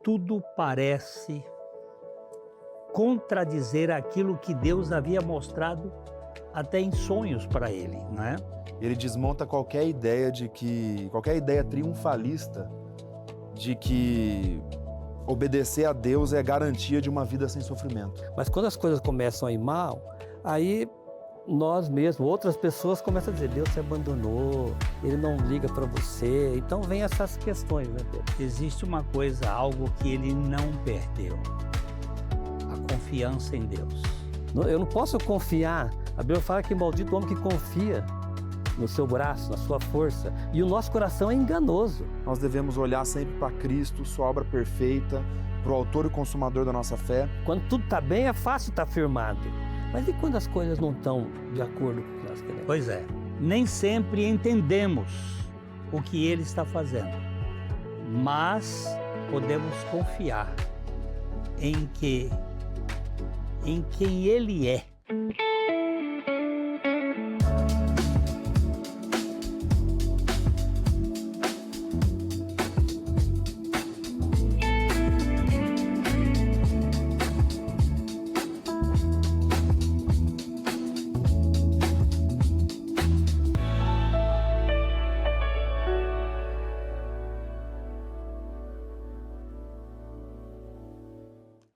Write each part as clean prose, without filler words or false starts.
tudo parece contradizer aquilo que Deus havia mostrado até em sonhos para ele, né? Ele desmonta qualquer ideia triunfalista de que obedecer a Deus é garantia de uma vida sem sofrimento. Mas quando as coisas começam a ir mal, aí nós mesmos, outras pessoas começam a dizer: Deus te abandonou, Ele não liga para você. Então vem essas questões, né, Pedro? Existe uma coisa, algo que ele não perdeu: a confiança em Deus. Eu não posso confiar. A Bíblia fala que maldito o homem que confia no seu braço, na sua força. E o nosso coração é enganoso. Nós devemos olhar sempre para Cristo, sua obra perfeita, para o autor e consumador da nossa fé. Quando tudo está bem, é fácil estar firmado. Mas e quando as coisas não estão de acordo com o que nós queremos? Pois é, nem sempre entendemos o que Ele está fazendo, mas podemos confiar em quem Ele é.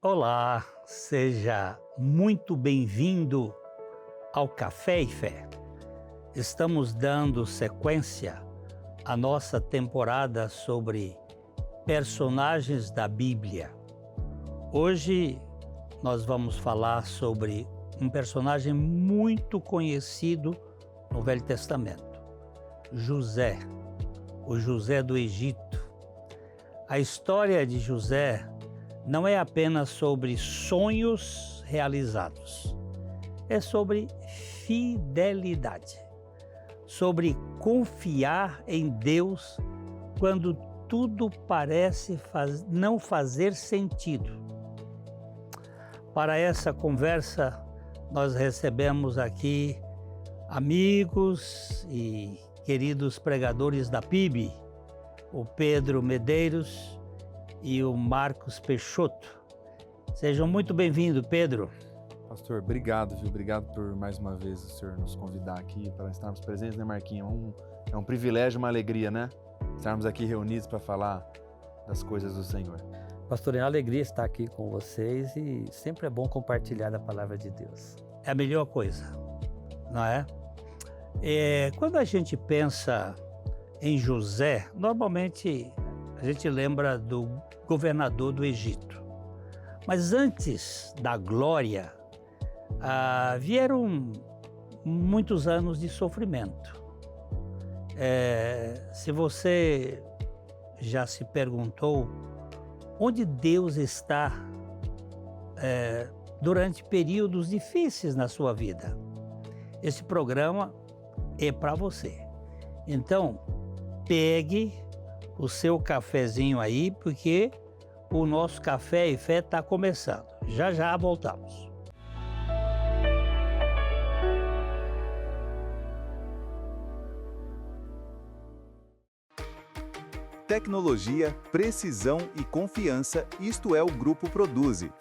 Olá, seja muito bem-vindo ao Café e Fé. Estamos dando sequência à nossa temporada sobre personagens da Bíblia. Hoje nós vamos falar sobre um personagem muito conhecido no Velho Testamento, José, o José do Egito. A história de José não é apenas sobre sonhos realizados, é sobre fidelidade, sobre confiar em Deus quando tudo parece não fazer sentido. Para essa conversa, nós recebemos aqui amigos e queridos pregadores da PIB, o Pedro Medeiros e o Marcos Peixoto. Sejam muito bem-vindos, Pedro. Pastor, obrigado, viu? Obrigado por mais uma vez o senhor nos convidar aqui para estarmos presentes, né, Marquinhos? É um privilégio, uma alegria, né? Estarmos aqui reunidos para falar das coisas do Senhor. Pastor, é uma alegria estar aqui com vocês e sempre é bom compartilhar a palavra de Deus. É a melhor coisa, não é? Quando a gente pensa em José, normalmente a gente lembra do governador do Egito. Mas antes da glória, vieram muitos anos de sofrimento. Se você já se perguntou onde Deus está durante períodos difíceis na sua vida, esse programa é para você. Então, pegue o seu cafezinho aí, porque o nosso Café e Fé está começando. Já já voltamos. Tecnologia, precisão e confiança, isto é o Grupo Produzi.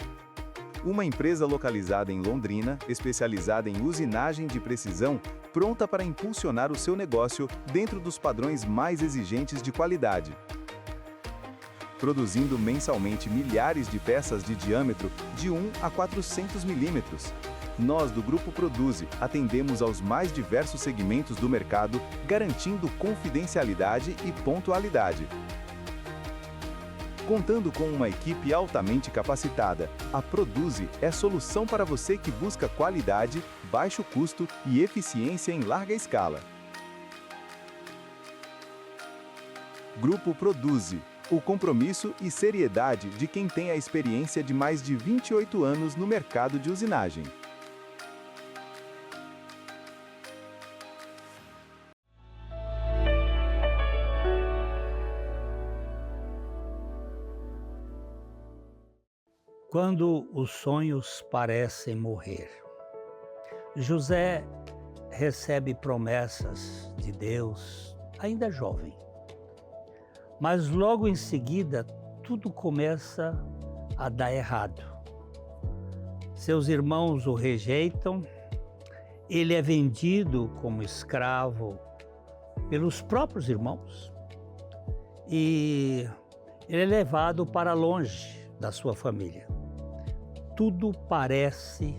Uma empresa localizada em Londrina, especializada em usinagem de precisão, pronta para impulsionar o seu negócio dentro dos padrões mais exigentes de qualidade. Produzindo mensalmente milhares de peças de diâmetro de 1 a 400 milímetros. Nós, do Grupo Produzi, atendemos aos mais diversos segmentos do mercado, garantindo confidencialidade e pontualidade. Contando com uma equipe altamente capacitada, a Produzi é solução para você que busca qualidade, baixo custo e eficiência em larga escala. Grupo Produzi, o compromisso e seriedade de quem tem a experiência de mais de 28 anos no mercado de usinagem. Quando os sonhos parecem morrer. José recebe promessas de Deus ainda jovem. Mas logo em seguida, tudo começa a dar errado. Seus irmãos o rejeitam, ele é vendido como escravo pelos próprios irmãos e ele é levado para longe da sua família. Tudo parece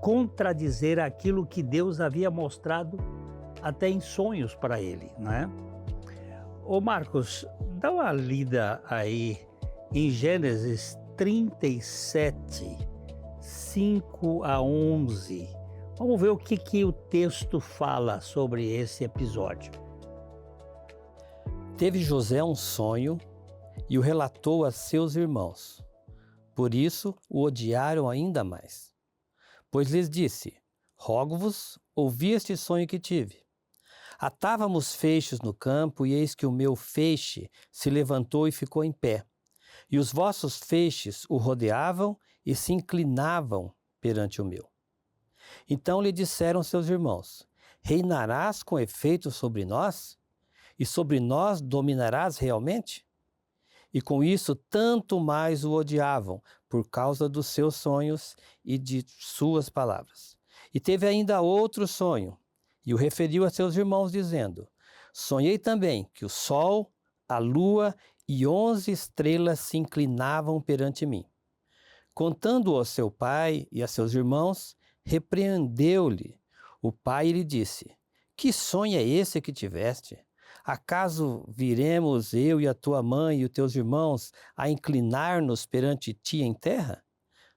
contradizer aquilo que Deus havia mostrado até em sonhos para ele, né? Ô Marcos, dá uma lida aí em Gênesis 37, 5 a 11. Vamos ver o que o texto fala sobre esse episódio. Teve José um sonho e o relatou a seus irmãos. Por isso o odiaram ainda mais. Pois lhes disse: rogo-vos, ouvi este sonho que tive. Atávamos feixes no campo, e eis que o meu feixe se levantou e ficou em pé. E os vossos feixes o rodeavam e se inclinavam perante o meu. Então lhe disseram seus irmãos: reinarás com efeito sobre nós? E sobre nós dominarás realmente? E com isso tanto mais o odiavam, por causa dos seus sonhos e de suas palavras. E teve ainda outro sonho, e o referiu a seus irmãos, dizendo: sonhei também que o sol, a lua e 11 estrelas se inclinavam perante mim. Contando-o a seu pai e a seus irmãos, repreendeu-lhe o pai e lhe disse: que sonho é esse que tiveste? Acaso viremos eu e a tua mãe e os teus irmãos a inclinar-nos perante ti em terra?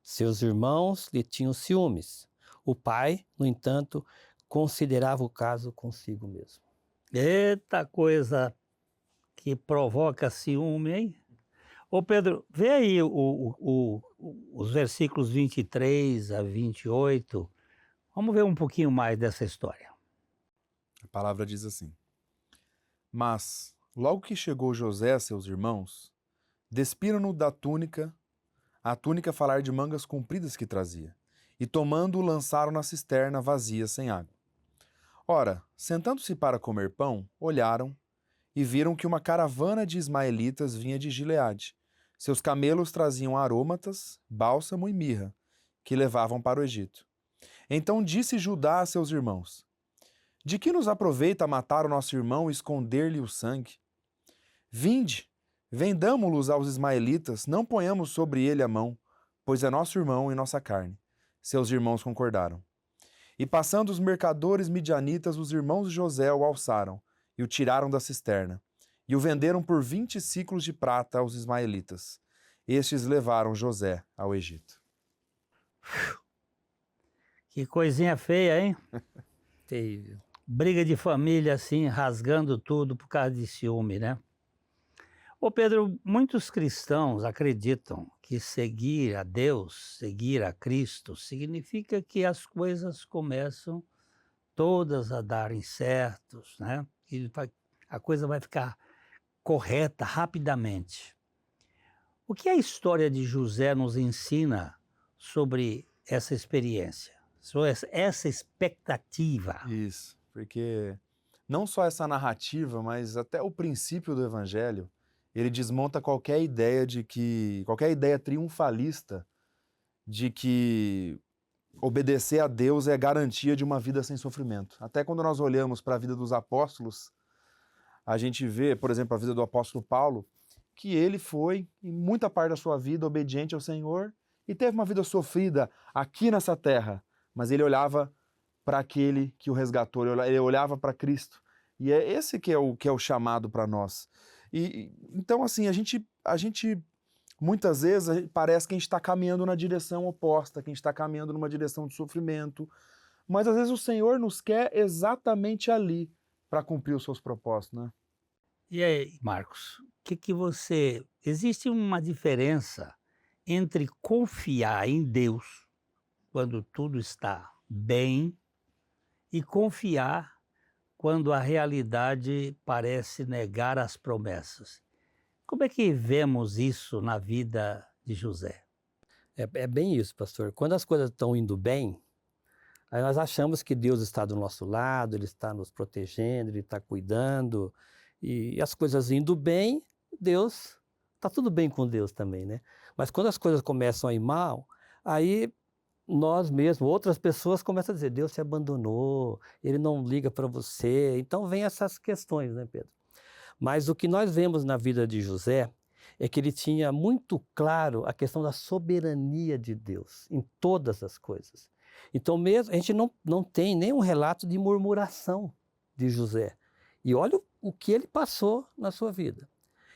Seus irmãos lhe tinham ciúmes. O pai, no entanto, considerava o caso consigo mesmo. Eita coisa que provoca ciúme, hein? Ô Pedro, vê aí os versículos 23 a 28. Vamos ver um pouquinho mais dessa história. A palavra diz assim: mas, logo que chegou José a seus irmãos, despiram-no da túnica, a túnica falar de mangas compridas que trazia, e tomando-o lançaram na cisterna vazia sem água. Ora, sentando-se para comer pão, olharam e viram que uma caravana de ismaelitas vinha de Gileade. Seus camelos traziam aromatas, bálsamo e mirra, que levavam para o Egito. Então disse Judá a seus irmãos: de que nos aproveita matar o nosso irmão e esconder-lhe o sangue? Vinde, vendamo-los aos ismaelitas, não ponhamos sobre ele a mão, pois é nosso irmão e nossa carne. Seus irmãos concordaram. E passando os mercadores midianitas, os irmãos de José o alçaram e o tiraram da cisterna, e o venderam por 20 siclos de prata aos ismaelitas. Estes levaram José ao Egito. Que coisinha feia, hein? Terrível. Briga de família assim, rasgando tudo por causa de ciúme, né? Ô Pedro, muitos cristãos acreditam que seguir a Deus, seguir a Cristo, significa que as coisas começam todas a darem certos, né? E a coisa vai ficar correta rapidamente. O que a história de José nos ensina sobre essa experiência, sobre essa expectativa? Isso, porque não só essa narrativa, mas até o princípio do Evangelho, ele desmonta qualquer ideia triunfalista de que obedecer a Deus é garantia de uma vida sem sofrimento. Até quando nós olhamos para a vida dos apóstolos, a gente vê, por exemplo, a vida do apóstolo Paulo, que ele foi, em muita parte da sua vida, obediente ao Senhor e teve uma vida sofrida aqui nessa terra, mas ele olhava para aquele que o resgatou, ele olhava para Cristo. E é esse que é o chamado para nós. Então, assim, a gente muitas vezes parece que a gente está caminhando na direção oposta, que a gente está caminhando numa direção de sofrimento, mas às vezes o Senhor nos quer exatamente ali para cumprir os seus propósitos, né? E aí, Marcos, existe uma diferença entre confiar em Deus quando tudo está bem e confiar quando a realidade parece negar as promessas. Como é que vemos isso na vida de José? É bem isso, pastor. Quando as coisas estão indo bem, aí nós achamos que Deus está do nosso lado, Ele está nos protegendo, Ele está cuidando. E as coisas indo bem, Deus tá tudo bem com Deus também, né? Mas quando as coisas começam a ir mal, aí nós mesmos, outras pessoas começam a dizer, Deus te abandonou, Ele não liga para você. Então vem essas questões, né, Pedro? Mas o que nós vemos na vida de José é que ele tinha muito claro a questão da soberania de Deus em todas as coisas. Então mesmo, a gente não tem nenhum relato de murmuração de José. E olha o que ele passou na sua vida.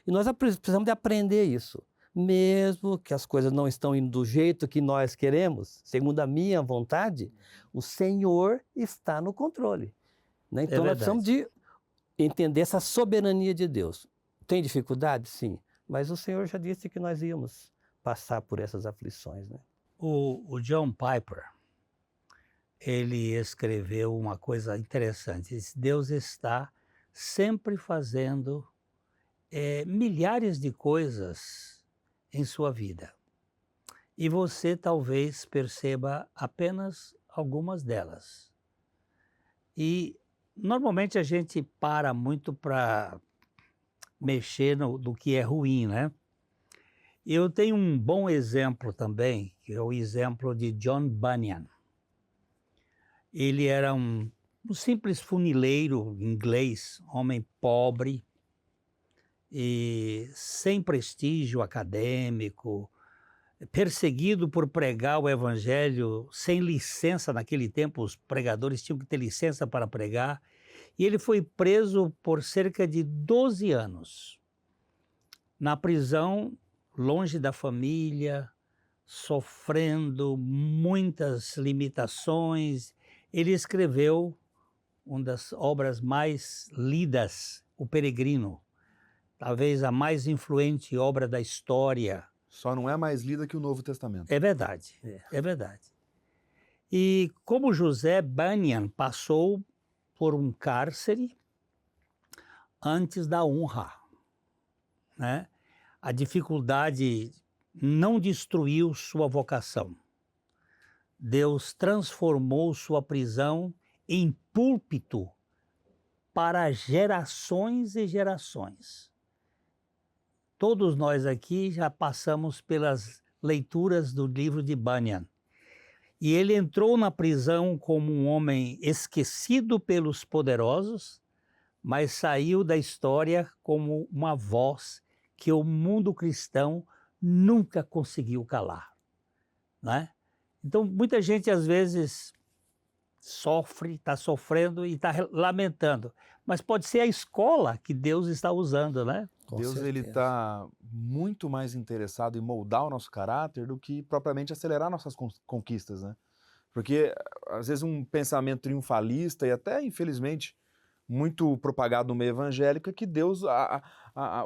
E nós precisamos de aprender isso. Mesmo que as coisas não estão indo do jeito que nós queremos, segundo a minha vontade, o Senhor está no controle, né? Então nós precisamos de entender essa soberania de Deus. Tem dificuldade? Sim. Mas o Senhor já disse que nós íamos passar por essas aflições, né? O John Piper, ele escreveu uma coisa interessante. Diz, Deus está sempre fazendo milhares de coisas em sua vida. E você talvez perceba apenas algumas delas. E normalmente a gente para muito para mexer no que é ruim, né? Eu tenho um bom exemplo também, que é o exemplo de John Bunyan. Ele era um simples funileiro inglês, homem pobre e sem prestígio acadêmico, perseguido por pregar o evangelho sem licença. Naquele tempo os pregadores tinham que ter licença para pregar, e ele foi preso por cerca de 12 anos. Na prisão, longe da família, sofrendo muitas limitações, ele escreveu uma das obras mais lidas, O Peregrino, talvez a mais influente obra da história. Só não é mais lida que o Novo Testamento. É verdade, é verdade. E como José, Bunyan passou por um cárcere antes da honra, né? A dificuldade não destruiu sua vocação. Deus transformou sua prisão em púlpito para gerações e gerações. Todos nós aqui já passamos pelas leituras do livro de Bunyan. E ele entrou na prisão como um homem esquecido pelos poderosos, mas saiu da história como uma voz que o mundo cristão nunca conseguiu calar, né? Então, muita gente às vezes sofre, está sofrendo e está lamentando, mas pode ser a escola que Deus está usando, né? Deus, ele está muito mais interessado em moldar o nosso caráter do que propriamente acelerar nossas conquistas, né? Porque, às vezes, um pensamento triunfalista e até, infelizmente, muito propagado no meio evangélico é que Deus,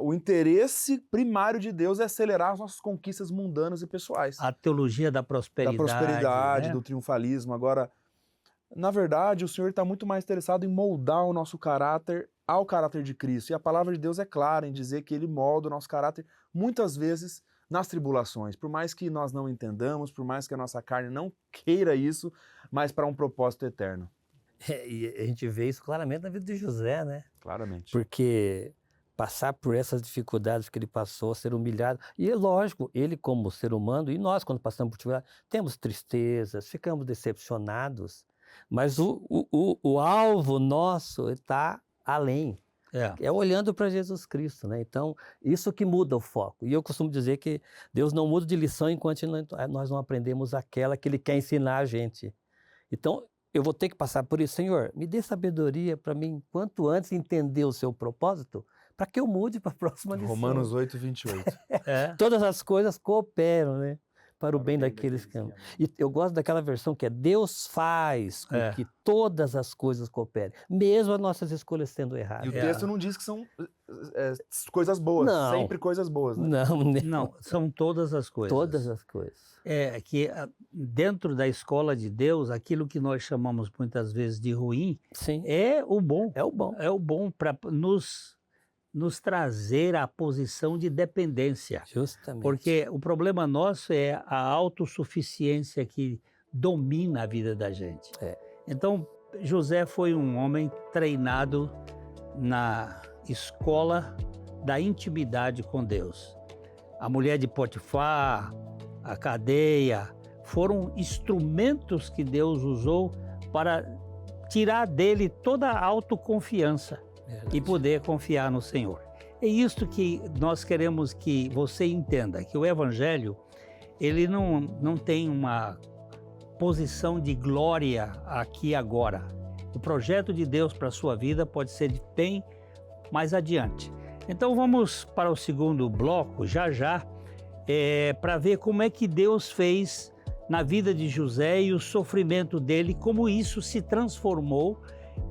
o interesse primário de Deus é acelerar as nossas conquistas mundanas e pessoais. A teologia da prosperidade. Da prosperidade, né? do triunfalismo. Agora, na verdade, o Senhor está muito mais interessado em moldar o nosso caráter ao caráter de Cristo. E a palavra de Deus é clara em dizer que Ele molda o nosso caráter, muitas vezes, nas tribulações. Por mais que nós não entendamos, por mais que a nossa carne não queira isso, mas para um propósito eterno. E a gente vê isso claramente na vida de José, né? Claramente. Porque passar por essas dificuldades que ele passou, ser humilhado, e é lógico, ele como ser humano, e nós quando passamos por dificuldades, temos tristezas, ficamos decepcionados, mas o alvo nosso está além. É olhando para Jesus Cristo, né? Então, isso que muda o foco. E eu costumo dizer que Deus não muda de lição enquanto nós não aprendemos aquela que Ele quer ensinar a gente. Então, eu vou ter que passar por isso. Senhor, me dê sabedoria para mim, quanto antes, entender o seu propósito, para que eu mude para a próxima lição. Romanos 8, 28. Todas as coisas cooperam, né? Para o bem daqueles que amam. E eu gosto daquela versão que é Deus faz com que todas as coisas cooperem, mesmo as nossas escolhas sendo erradas. E o texto não diz que são coisas boas, não, sempre coisas boas, né? Não, são todas as coisas. Todas as coisas. É que dentro da escola de Deus, aquilo que nós chamamos muitas vezes de ruim, sim, é o bom. É o bom. É o bom para nos trazer à posição de dependência. Justamente. Porque o problema nosso é a autossuficiência que domina a vida da gente. Então, José foi um homem treinado na escola da intimidade com Deus. a mulher de Potifar, a cadeia, foram instrumentos que Deus usou para tirar dele toda a autoconfiança e poder confiar no Senhor. É isso que nós queremos que você entenda, que o Evangelho, ele não tem uma posição de glória aqui e agora. O projeto de Deus para a sua vida pode ser bem mais adiante. Então vamos para o segundo bloco, já, para ver como é que Deus fez na vida de José e o sofrimento dele, como isso se transformou,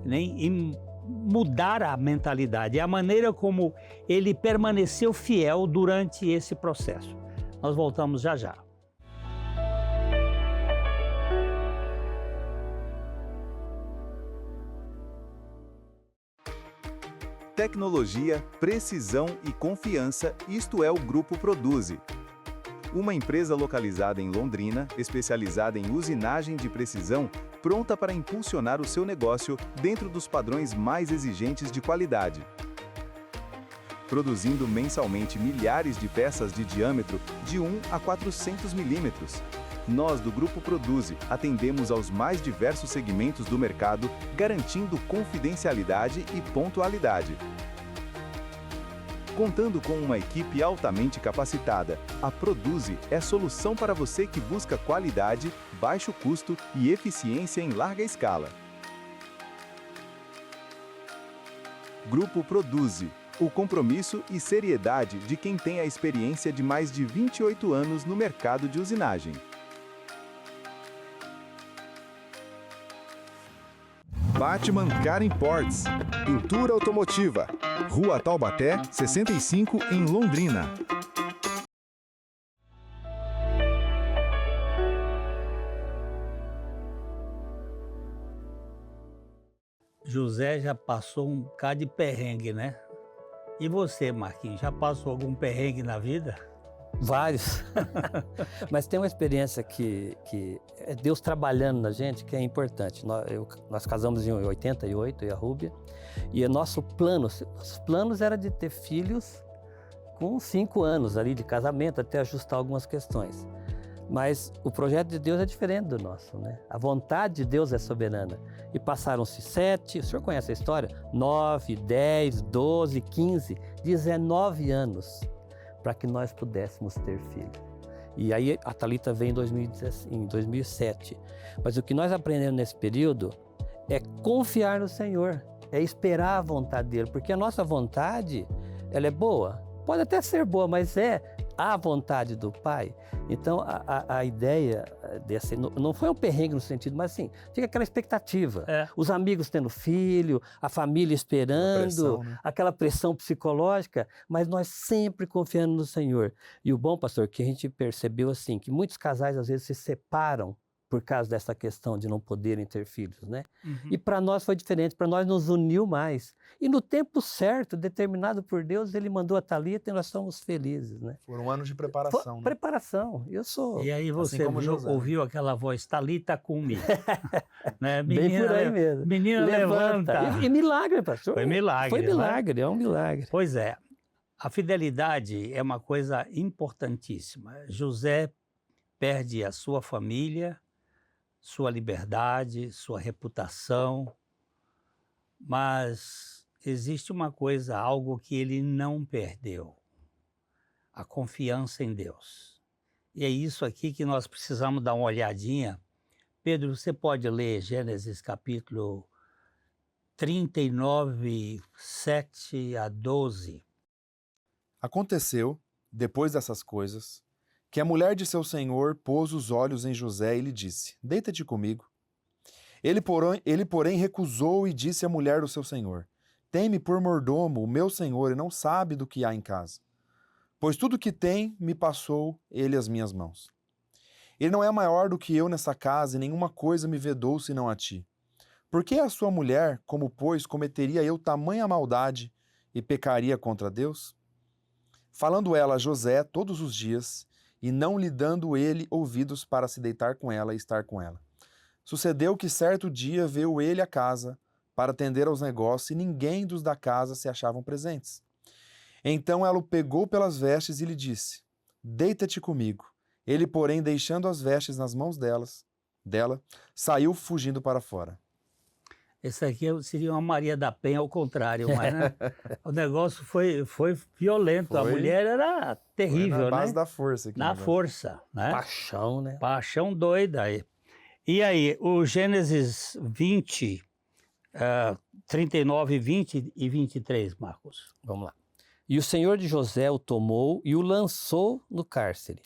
né, em mudar a mentalidade, a maneira como ele permaneceu fiel durante esse processo. Nós voltamos já. Tecnologia, precisão e confiança, isto é o Grupo Produzi. Uma empresa localizada em Londrina, especializada em usinagem de precisão, pronta para impulsionar o seu negócio dentro dos padrões mais exigentes de qualidade. Produzindo mensalmente milhares de peças de diâmetro de 1 a 400 milímetros. Nós, do Grupo Produzi, atendemos aos mais diversos segmentos do mercado, garantindo confidencialidade e pontualidade. Contando com uma equipe altamente capacitada, a Produzi é solução para você que busca qualidade, baixo custo e eficiência em larga escala. Grupo Produzi, o compromisso e seriedade de quem tem a experiência de mais de 28 anos no mercado de usinagem. Batman Car Imports, pintura automotiva, Rua Taubaté, 65, em Londrina. José já passou um bocado de perrengue, né? E você, Marquinhos, já passou algum perrengue na vida? Vários. Mas tem uma experiência que é Deus trabalhando na gente que é importante. Nós casamos em 88, eu e a Rúbia, e nossos planos era de ter filhos com 5 anos ali de casamento, até ajustar algumas questões. Mas o projeto de Deus é diferente do nosso, né? A vontade de Deus é soberana. E passaram-se 7, o senhor conhece a história? 9, 10, 12, 15, 19 anos para que nós pudéssemos ter filho. E aí a Thalita veio em 2007. Mas o que nós aprendemos nesse período é confiar no Senhor, é esperar a vontade dele, porque a nossa vontade, ela é boa. Pode até ser boa, mas é a vontade do Pai. Então a ideia desse não foi um perrengue no sentido, mas assim, fica aquela expectativa. Os amigos tendo filho, a família esperando, pressão, né? aquela pressão psicológica, mas nós sempre confiando no Senhor. E o bom, pastor, que a gente percebeu assim, que muitos casais às vezes se separam por causa dessa questão de não poderem ter filhos, né? Uhum. E para nós foi diferente, para nós nos uniu mais. E no tempo certo, determinado por Deus, Ele mandou a Thalita e nós somos felizes, né? Foram anos de preparação, né? Preparação. Eu sou... E aí você como José. ouviu aquela voz, Thalita cumi. Né? Bem por aí mesmo. Menina, levanta. E milagre, pastor. Foi milagre. Foi milagre, né? é um milagre. Pois é. A fidelidade é uma coisa importantíssima. José perde a sua família, sua liberdade, sua reputação, mas existe uma coisa, algo que ele não perdeu, a confiança em Deus. E é isso aqui que nós precisamos dar uma olhadinha. Pedro, você pode ler Gênesis capítulo 39, 7 a 12. Aconteceu, depois dessas coisas, que a mulher de seu senhor pôs os olhos em José e lhe disse: deita-te comigo. Ele, porém, recusou e disse à mulher do seu senhor: tem-me por mordomo o meu senhor e não sabe do que há em casa. Pois tudo que tem me passou ele às minhas mãos. Ele não é maior do que eu nessa casa e nenhuma coisa me vedou senão a ti. Por que a sua mulher, como pois, cometeria eu tamanha maldade e pecaria contra Deus? Falando ela a José todos os dias, e não lhe dando ele ouvidos para se deitar com ela e estar com ela. Sucedeu que certo dia veio ele à casa para atender aos negócios e ninguém dos da casa se achavam presentes. Então ela o pegou pelas vestes e lhe disse: deita-te comigo. Ele, porém, deixando as vestes nas mãos dela, saiu fugindo para fora. Esse aqui seria uma Maria da Penha ao contrário, mas né, o negócio foi violento. A Foi. mulher era terrível, Foi na base né? da força. Aqui, Na negócio. força, né? Paixão, né? Paixão doida aí. E aí, o Gênesis 20, 39, 20 e 23, Marcos. Vamos lá. E o Senhor de José o tomou e o lançou no cárcere,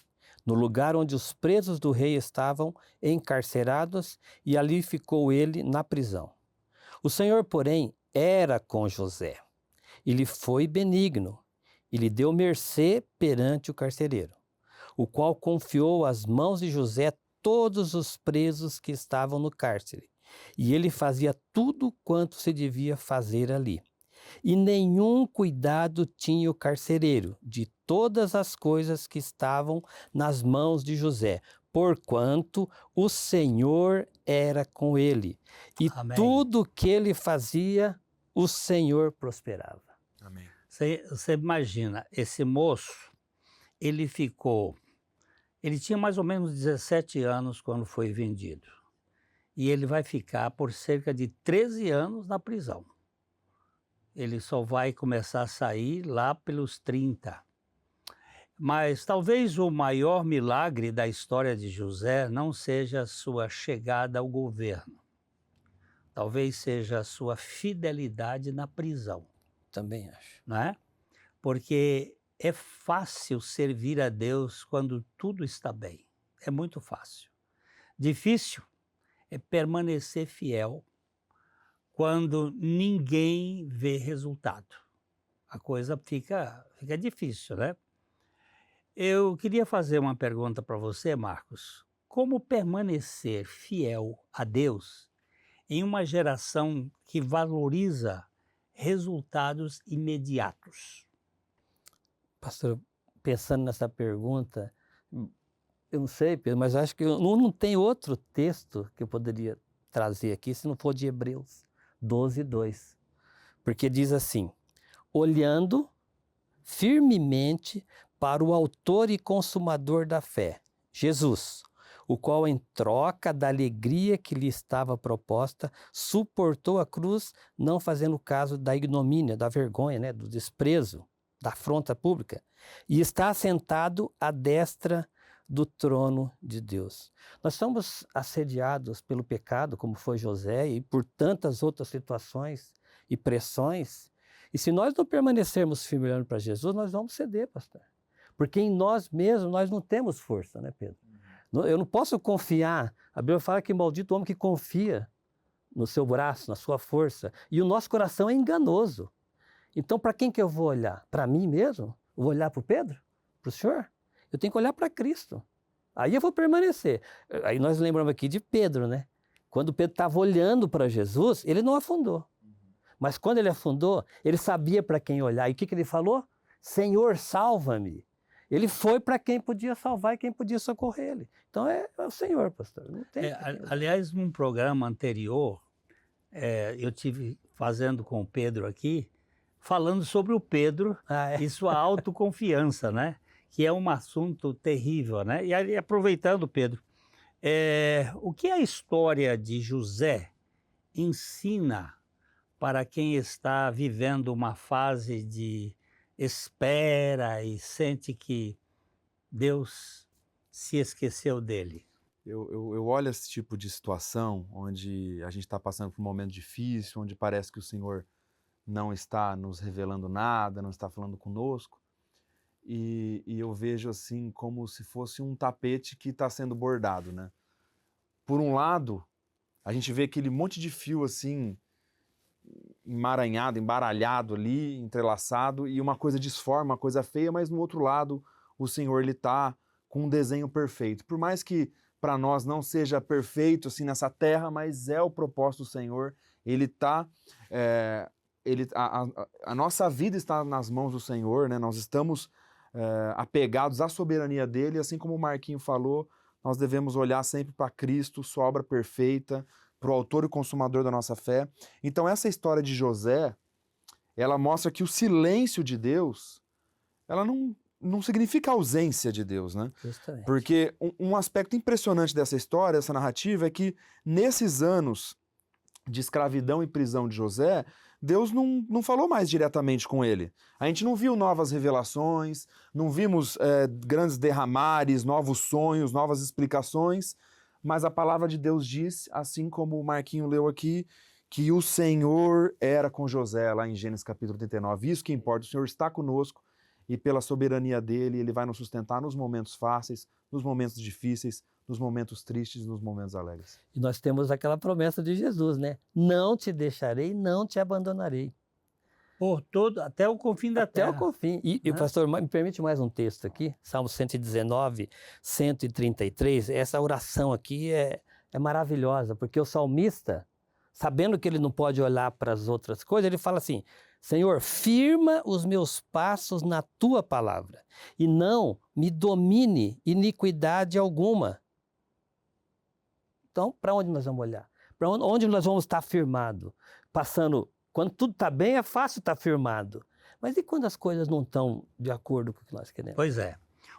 no lugar onde os presos do rei estavam encarcerados, e ali ficou ele na prisão. O Senhor, porém, era com José, e lhe foi benigno, e lhe deu mercê perante o carcereiro, o qual confiou às mãos de José todos os presos que estavam no cárcere, e ele fazia tudo quanto se devia fazer ali. E nenhum cuidado tinha o carcereiro de todas as coisas que estavam nas mãos de José, porquanto o Senhor era com ele. E Amém. tudo que ele fazia, o Senhor prosperava. Amém. Você imagina, esse moço, ele tinha mais ou menos 17 anos quando foi vendido. E ele vai ficar por cerca de 13 anos na prisão. Ele só vai começar a sair lá pelos 30. Mas talvez o maior milagre da história de José não seja a sua chegada ao governo. Talvez seja a sua fidelidade na prisão, Também acho. não é? Porque é fácil servir a Deus quando tudo está bem. É muito fácil. Difícil é permanecer fiel quando ninguém vê resultado. A coisa fica difícil, né? Eu queria fazer uma pergunta para você, Marcos. Como permanecer fiel a Deus em uma geração que valoriza resultados imediatos? Pastor, pensando nessa pergunta, eu não sei, Pedro, mas eu acho que não tem outro texto que eu poderia trazer aqui se não for de Hebreus 12, 2. Porque diz assim: olhando firmemente para o autor e consumador da fé, Jesus, o qual em troca da alegria que lhe estava proposta, suportou a cruz, não fazendo caso da ignomínia, da vergonha, né, do desprezo, da afronta pública, e está assentado à destra do trono de Deus. Nós somos assediados pelo pecado, como foi José, e por tantas outras situações e pressões. E se nós não permanecermos firmes olhando para Jesus, nós vamos ceder, pastor. Porque em nós mesmos nós não temos força, né, Pedro? Eu não posso confiar. A Bíblia fala que maldito o homem que confia no seu braço, na sua força. E o nosso coração é enganoso. Então, para quem que eu vou olhar? Para mim mesmo? Eu vou olhar para o Pedro? Para o Senhor? Eu tenho que olhar para Cristo. Aí eu vou permanecer. Aí nós lembramos aqui de Pedro, né? Quando Pedro estava olhando para Jesus, ele não afundou. Mas quando ele afundou, ele sabia para quem olhar. E o que ele falou? Senhor, salva-me. Ele foi para quem podia salvar e quem podia socorrer ele. Então é o Senhor, pastor. Não tem. Aliás, num programa anterior, eu tive fazendo com o Pedro aqui, falando sobre o Pedro e sua autoconfiança, né? Que é um assunto terrível, né? E aí, aproveitando, Pedro, o que a história de José ensina para quem está vivendo uma fase de espera e sente que Deus se esqueceu dele? Eu olho esse tipo de situação onde a gente está passando por um momento difícil, onde parece que o Senhor não está nos revelando nada, não está falando conosco, e eu vejo assim como se fosse um tapete que está sendo bordado, né? Por um lado, a gente vê aquele monte de fio assim, emaranhado, embaralhado ali, entrelaçado, e uma coisa disforma, uma coisa feia, mas no outro lado o Senhor ele está com um desenho perfeito. Por mais que para nós não seja perfeito assim nessa terra, mas é o propósito do Senhor. Ele está, a nossa vida está nas mãos do Senhor, né? Nós estamos apegados à soberania dele, assim como o Marquinho falou, nós devemos olhar sempre para Cristo, sua obra perfeita, para o autor e consumador da nossa fé. Então essa história de José, ela mostra que o silêncio de Deus, ela não não significa ausência de Deus, né? Justamente. Porque um aspecto impressionante dessa história, dessa narrativa, é que nesses anos de escravidão e prisão de José, Deus não falou mais diretamente com ele. A gente não viu novas revelações, não vimos grandes derramares, novos sonhos, novas explicações, mas a palavra de Deus diz, assim como o Marquinho leu aqui, que o Senhor era com José, lá em Gênesis capítulo 39. Isso que importa, o Senhor está conosco e pela soberania dele, ele vai nos sustentar nos momentos fáceis, nos momentos difíceis, nos momentos tristes, nos momentos alegres. E nós temos aquela promessa de Jesus, né? Não te deixarei, não te abandonarei. Por todo, até o confim da Até terra. o confim. E pastor, me permite mais um texto aqui, Salmo 119, 133. Essa oração aqui é maravilhosa, porque o salmista, sabendo que ele não pode olhar para as outras coisas, ele fala assim: Senhor, firma os meus passos na tua palavra, e não me domine iniquidade alguma. Então, para onde nós vamos olhar? Para onde nós vamos estar firmados? Passando, quando tudo está bem, é fácil estar firmado. Mas e quando as coisas não estão de acordo com o que nós queremos? Pois é.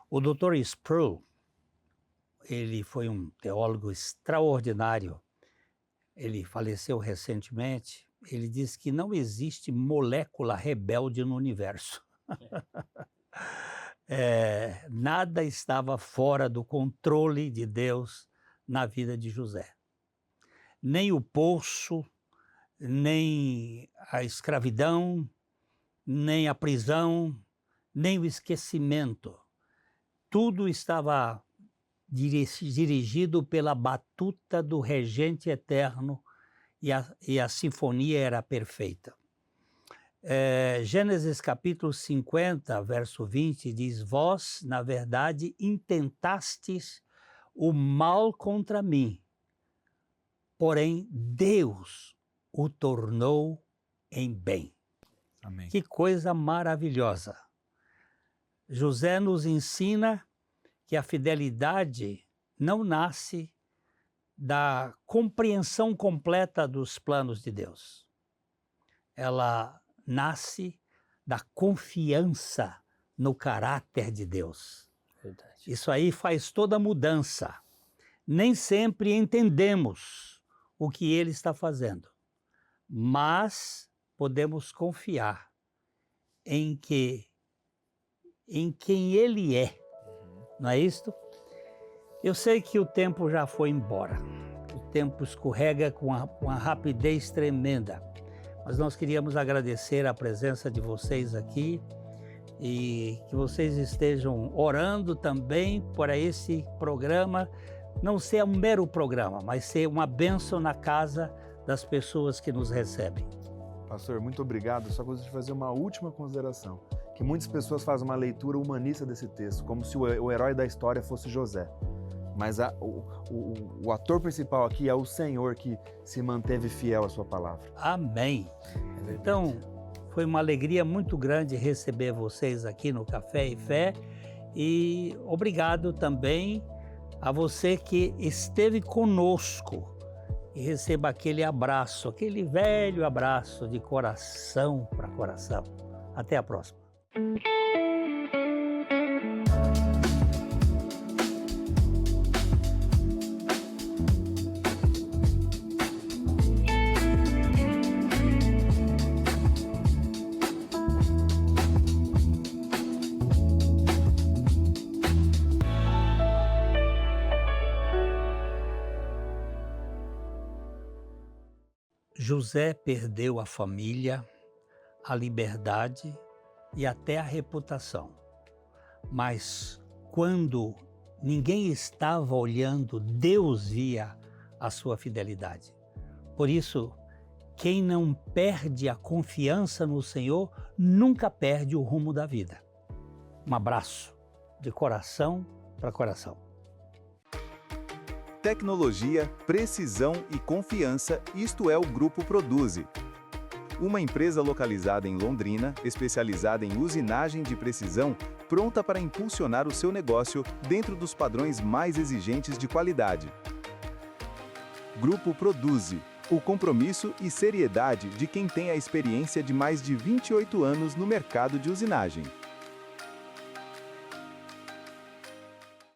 O Dr. Sproul, ele foi um teólogo extraordinário. Ele faleceu recentemente. Ele disse que não existe molécula rebelde no universo. Nada estava fora do controle de Deus na vida de José. Nem o poço, nem a escravidão, nem a prisão, nem o esquecimento. Tudo estava dirigido pela batuta do regente eterno e a sinfonia era perfeita. Gênesis capítulo 50, verso 20, diz: Vós, na verdade, intentastes o mal contra mim, porém Deus o tornou em bem. Amém. Que coisa maravilhosa! José nos ensina que a fidelidade não nasce da compreensão completa dos planos de Deus. Ela nasce da confiança no caráter de Deus. Verdade. Isso aí faz toda a mudança. Nem sempre entendemos o que ele está fazendo, mas podemos confiar em quem ele é. Não é isto? Eu sei que o tempo já foi embora. O tempo escorrega com uma rapidez tremenda. Mas nós queríamos agradecer a presença de vocês aqui e que vocês estejam orando também para esse programa não ser um mero programa, mas ser uma bênção na casa das pessoas que nos recebem. Pastor, muito obrigado. Só gostaria de fazer uma última consideração. Que muitas pessoas fazem uma leitura humanista desse texto, como se o herói da história fosse José. Mas o ator principal aqui é o Senhor que se manteve fiel à sua palavra. Amém. Então, foi uma alegria muito grande receber vocês aqui no Café e Fé e obrigado também a você que esteve conosco e receba aquele abraço, aquele velho abraço de coração para coração. Até a próxima. José perdeu a família, a liberdade e até a reputação. Mas quando ninguém estava olhando, Deus via a sua fidelidade. Por isso, quem não perde a confiança no Senhor, nunca perde o rumo da vida. Um abraço de coração para coração. Tecnologia, precisão e confiança, isto é o Grupo Produzi. Uma empresa localizada em Londrina, especializada em usinagem de precisão, pronta para impulsionar o seu negócio dentro dos padrões mais exigentes de qualidade. Grupo Produzi, o compromisso e seriedade de quem tem a experiência de mais de 28 anos no mercado de usinagem.